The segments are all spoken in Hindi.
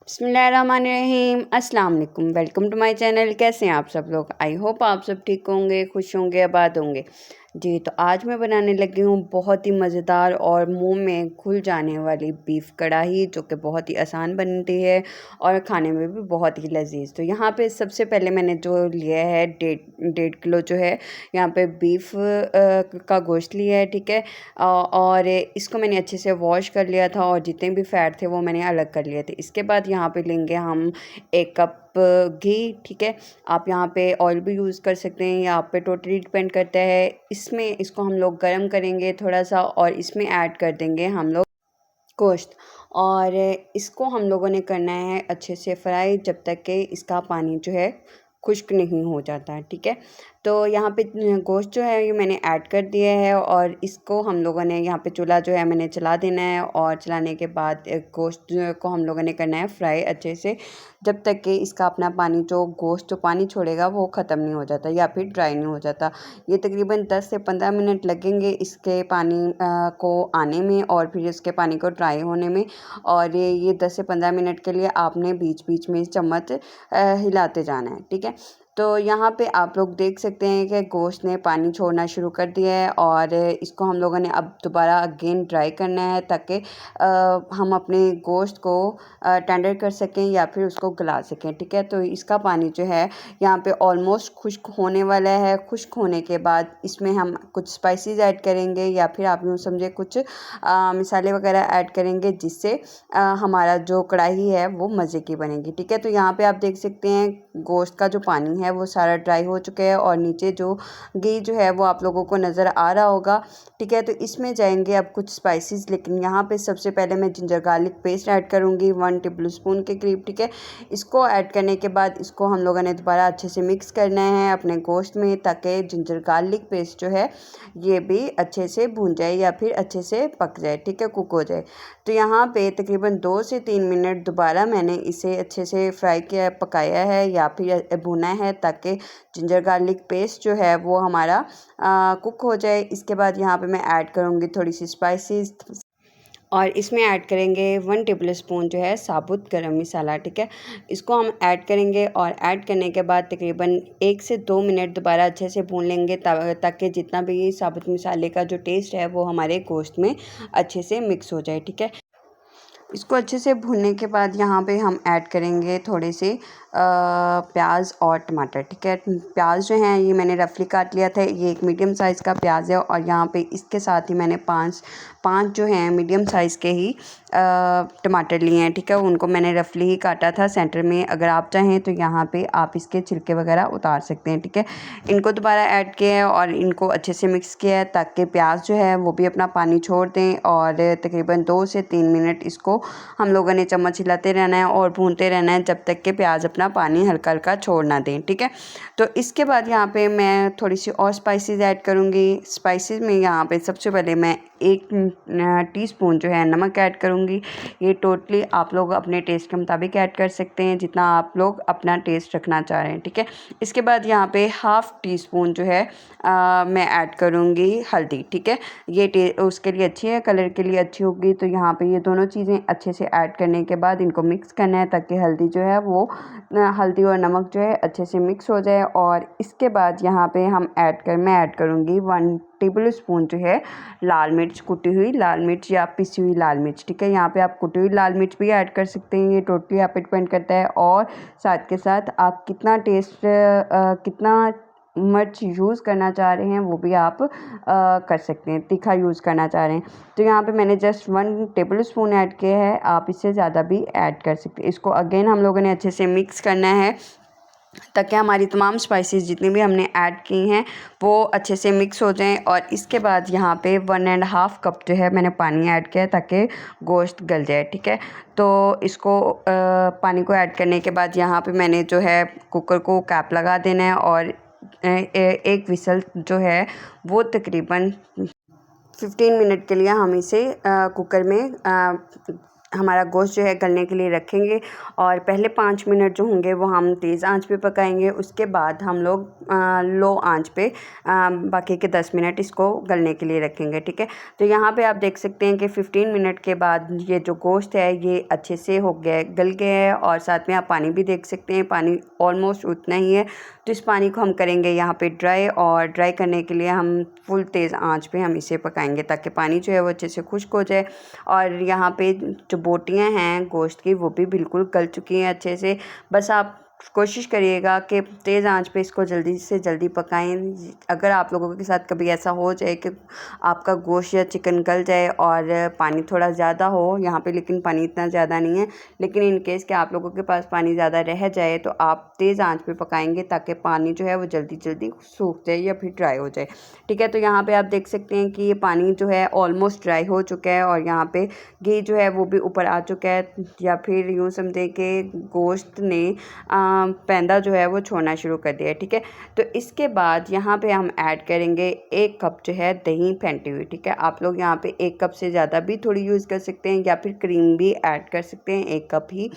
बिस्मिल्लाहिर्रहमानिर्रहीम अस्सलाम वालेकुम। Welcome to my channel. कैसे हैं आप सब लोग? आई होप आप सब ठीक होंगे, खुश होंगे, आबाद होंगे। जी, तो आज मैं बनाने लगी हूँ बहुत ही मज़ेदार और मुंह में घुल जाने वाली बीफ कढ़ाई, जो कि बहुत ही आसान बनती है और खाने में भी बहुत ही लजीज। तो यहाँ पे सबसे पहले मैंने जो लिया है 1.5 किलो जो है यहाँ पे बीफ का गोश्त लिया है, ठीक है। और इसको मैंने अच्छे से वॉश कर लिया था और जितने भी फ़ैट थे वो मैंने अलग कर लिए थे। इसके बाद यहाँ पे लेंगे हम 1 कप घी, ठीक है। आप यहाँ पे ऑयल भी यूज़ कर सकते हैं, या आप पे टोटली डिपेंड करता है। इसमें इसको हम लोग गरम करेंगे थोड़ा सा और इसमें ऐड कर देंगे हम लोग गोश्त। और इसको हम लोगों ने करना है अच्छे से फ्राई, जब तक कि इसका पानी जो है खुश्क नहीं हो जाता है, ठीक है। तो यहाँ पे गोश्त जो है ये मैंने ऐड कर दिया है और इसको हम लोगों ने यहाँ पे चूल्हा जो है मैंने चला देना है। और चलाने के बाद गोश्त को हम लोगों ने करना है फ्राई अच्छे से, जब तक कि इसका अपना पानी जो गोश्त जो पानी छोड़ेगा वो ख़त्म नहीं हो जाता या फिर ड्राई नहीं हो जाता। ये तकरीबन 10 से 15 मिनट लगेंगे इसके पानी को आने में और फिर इसके पानी को ड्राई होने में। और ये 10 से 15 मिनट के लिए आपने बीच बीच में चम्मच हिलाते जाना है, ठीक है। तो यहाँ पे आप लोग देख सकते हैं कि गोश्त ने पानी छोड़ना शुरू कर दिया है और इसको हम लोगों ने अब दोबारा अगेन ड्राई करना है, ताकि हम अपने गोश्त को टेंडर कर सकें या फिर उसको गला सकें, ठीक है। तो इसका पानी जो है यहाँ पे ऑलमोस्ट खुश्क होने वाला है। खुश्क होने के बाद इसमें हम कुछ स्पाइसेस ऐड करेंगे या फिर आप यूँ समझे कुछ मसाले वगैरह ऐड करेंगे, जिससे हमारा जो कढ़ाई है वो मज़े की बनेगी, ठीक है। तो यहाँ पे आप देख सकते हैं गोश्त का जो पानी है वो सारा ड्राई हो चुका है और नीचे जो घी जो है वो आप लोगों को नज़र आ रहा होगा, ठीक है। तो इसमें जाएंगे अब कुछ स्पाइसेस, लेकिन यहाँ पे सबसे पहले मैं जिंजर गार्लिक पेस्ट ऐड करूँगी 1 टेबल स्पून के करीब, ठीक है। इसको ऐड करने के बाद इसको हम लोगों ने दोबारा अच्छे से मिक्स करना है अपने गोश्त में, ताकि जिंजर गार्लिक पेस्ट जो है ये भी अच्छे से भून जाए या फिर अच्छे से पक जाए, ठीक है, कुक हो जाए। तो यहाँ पे तकरीबन 2 से 3 मिनट दोबारा मैंने इसे अच्छे से फ्राई किया, पकाया है या फिर भुना है, ताकि जिंजर गार्लिक पेस्ट जो है वो हमारा कुक हो जाए। इसके बाद यहाँ पे मैं ऐड करूँगी थोड़ी सी स्पाइसेस और इसमें ऐड करेंगे 1 टेबल स्पून जो है साबुत गरम मसाला, ठीक है। इसको हम ऐड करेंगे और ऐड करने के बाद तकरीबन 1 से 2 मिनट दोबारा अच्छे से भून लेंगे, ताकि जितना भी साबुत मसाले का जो टेस्ट है वो हमारे गोश्त में अच्छे से मिक्स हो जाए, ठीक है। इसको अच्छे से भूनने के बाद यहाँ पे हम ऐड करेंगे थोड़े से प्याज और टमाटर, ठीक है। प्याज जो हैं ये मैंने रफली काट लिया था, ये एक मीडियम साइज़ का प्याज है। और यहाँ पे इसके साथ ही मैंने पाँच जो हैं मीडियम साइज़ के ही टमाटर लिए हैं, ठीक है। उनको मैंने रफली ही काटा था सेंटर में। अगर आप चाहें तो यहाँ पे आप इसके छिलके वगैरह उतार सकते हैं, ठीक है। इनको दोबारा ऐड किया है और इनको अच्छे से मिक्स किया है, ताकि प्याज जो है वो भी अपना पानी छोड़ दें। और तकरीबन 2 से 3 मिनट इसको हम लोगों ने चम्मच हिलाते रहना है और भूनते रहना है, जब तक कि प्याज अपना पानी हल्का हल्का छोड़ ना दें, ठीक है। तो इसके बाद यहाँ पे मैं थोड़ी सी और स्पाइसेस ऐड करूँगी। स्पाइसेस में यहाँ पे सबसे पहले मैं 1 टीस्पून जो है नमक ऐड करूँगी। ये टोटली आप लोग अपने टेस्ट के मुताबिक ऐड कर सकते हैं, जितना आप लोग अपना टेस्ट रखना चाह रहे हैं, ठीक है। इसके बाद यहाँ पे हाफ़ टी स्पून जो है मैं ऐड करूँगी हल्दी, ठीक है। ये उसके लिए अच्छी है, कलर के लिए अच्छी होगी। तो यहाँ पे ये दोनों चीज़ें अच्छे से ऐड करने के बाद इनको मिक्स करना है, ताकि हल्दी जो है वो हल्दी और नमक जो है अच्छे से मिक्स हो जाए। और इसके बाद यहाँ पे मैं ऐड करूँगी 1 टेबल स्पून जो है लाल मिर्च, कुटी हुई लाल मिर्च या पिसी हुई लाल मिर्च, ठीक है। यहाँ पे आप कुटी हुई लाल मिर्च भी ऐड कर सकते हैं, ये टोटली आप पे डिपेंड करता है। और साथ के साथ आप कितना मिर्च यूज़ करना चाह रहे हैं वो भी आप कर सकते हैं, तीखा यूज़ करना चाह रहे हैं। तो यहाँ पे मैंने जस्ट 1 टेबल स्पून ऐड किया है, आप इससे ज़्यादा भी ऐड कर सकते हैं। इसको अगेन हम लोगों ने अच्छे से मिक्स करना है, ताकि हमारी तमाम स्पाइसेस जितनी भी हमने ऐड की हैं वो अच्छे से मिक्स हो जाएं। और इसके बाद यहाँ पे 1.5 कप जो है मैंने पानी ऐड किया है, ताकि गोश्त गल जाए, ठीक है। तो इसको पानी को ऐड करने के बाद यहाँ पे मैंने जो है कुकर को कैप लगा देना है और एक विसल जो है वो तकरीबन 15 मिनट के लिए हम इसे कुकर में हमारा गोश्त जो है गलने के लिए रखेंगे और पहले 5 मिनट जो होंगे वो हम तेज़ आंच पे पकाएंगे। उसके बाद हम लोग लो आंच पे बाकी के 10 मिनट इसको गलने के लिए रखेंगे, ठीक है। तो यहाँ पे आप देख सकते हैं कि 15 मिनट के बाद ये जो गोश्त है ये अच्छे से हो गया, गल गया है। और साथ में आप पानी भी देख सकते हैं, पानी ऑलमोस्ट उतना ही है। तो इस पानी को हम करेंगे यहाँ पे ड्राई, और ड्राई करने के लिए हम फुल तेज़ आंच पे हम इसे पकाएंगे ताकि पानी जो है वो अच्छे से खुश्क हो जाए। और यहाँ पे जो बोटियाँ हैं गोश्त की वो भी बिल्कुल गल चुकी हैं अच्छे से। बस आप कोशिश करिएगा कि तेज़ आंच पे इसको जल्दी से जल्दी पकाएं। अगर आप लोगों के साथ कभी ऐसा हो जाए कि आपका गोश्त या चिकन गल जाए और पानी थोड़ा ज़्यादा हो यहाँ पे, लेकिन पानी इतना ज़्यादा नहीं है, लेकिन इन केस कि आप लोगों के पास पानी ज़्यादा रह जाए तो आप तेज़ आंच पे पकाएंगे ताकि पानी जो है वो जल्दी जल्दी सूख जाए या फिर ड्राई हो जाए, ठीक है। तो यहाँ पे आप देख सकते हैं कि ये पानी जो है ऑलमोस्ट ड्राई हो चुका है और यहाँ पे घी जो है वो भी ऊपर आ चुका है, या फिर यूँ समझें कि गोश्त ने पैंदा जो है वो छोड़ना शुरू कर दिया है, ठीक है। तो इसके बाद यहाँ पे हम ऐड करेंगे 1 कप जो है दही फेंटी हुई, ठीक है। आप लोग यहाँ पे 1 कप से ज़्यादा भी थोड़ी यूज़ कर सकते हैं या फिर क्रीम भी ऐड कर सकते हैं 1 कप ही,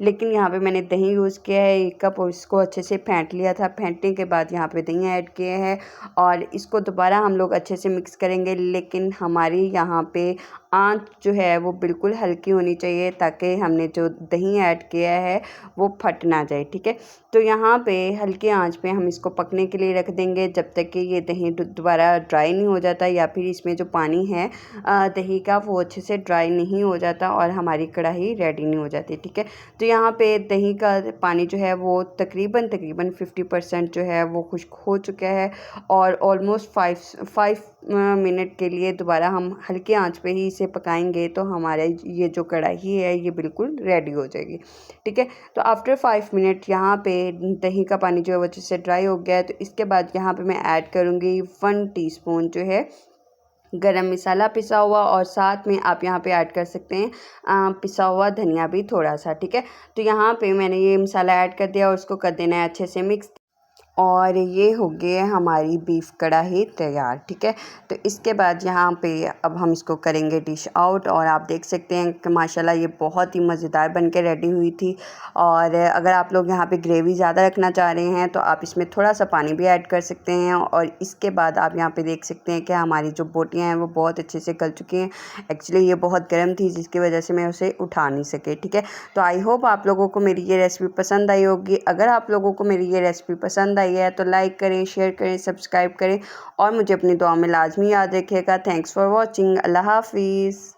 लेकिन यहाँ पे मैंने दही यूज़ किया है 1 कप और इसको अच्छे से फेंट लिया था। फेंटने के बाद यहाँ पे दही ऐड किए हैं और इसको दोबारा हम लोग अच्छे से मिक्स करेंगे, लेकिन हमारी यहाँ पे आंच जो है वो बिल्कुल हल्की होनी चाहिए ताकि हमने जो दही ऐड किया है वो फट ना जाए, ठीक है। तो यहाँ पे हल्की आंच पे हम इसको पकने के लिए रख देंगे जब तक कि ये दही दोबारा ड्राई नहीं हो जाता, या फिर इसमें जो पानी है दही का वो अच्छे से ड्राई नहीं हो जाता और हमारी कढ़ाई रेडी नहीं हो जाती, ठीक है। तो यहाँ पे दही का पानी जो है वो तकरीबन 50% जो है वो खुश्क हो चुका है और ऑलमोस्ट 5 मिनट के लिए दोबारा हम हल्की आंच पे ही इसे पकाएंगे तो हमारे ये जो कढ़ाई है ये बिल्कुल रेडी हो जाएगी, ठीक है। तो आफ्टर 5 मिनट यहाँ पे दही का पानी जो है वो अच्छे से ड्राई हो गया है। तो इसके बाद यहाँ पे मैं ऐड करूँगी 1 टीस्पून जो है गरम मसाला पिसा हुआ, और साथ में आप यहाँ पे ऐड कर सकते हैं पिसा हुआ धनिया भी थोड़ा सा, ठीक है। तो यहाँ पे मैंने ये मसाला ऐड कर दिया और उसको कर देना है अच्छे से मिक्स, और ये हो गई है हमारी बीफ कढ़ाई तैयार, ठीक है। तो इसके बाद यहाँ पे अब हम इसको करेंगे डिश आउट, और आप देख सकते हैं कि माशाल्लाह ये बहुत ही मज़ेदार बन के रेडी हुई थी। और अगर आप लोग यहाँ पे ग्रेवी ज़्यादा रखना चाह रहे हैं तो आप इसमें थोड़ा सा पानी भी ऐड कर सकते हैं। और इसके बाद आप यहाँ पे देख सकते हैं कि हमारी जो बोटियाँ हैं वो बहुत अच्छे से गल चुकी हैं। एक्चुअली ये बहुत गर्म थी जिसकी वजह से मैं उसे उठा नहीं सके, ठीक है। तो आई होप आप लोगों को मेरी ये रेसिपी पसंद आई होगी। अगर आप लोगों को मेरी ये रेसिपी पसंद आई है तो लाइक करें, शेयर करें, सब्सक्राइब करें और मुझे अपनी दुआ में लाजमी याद रखिएगा। Thanks for watching. अल्लाह हाफिज़।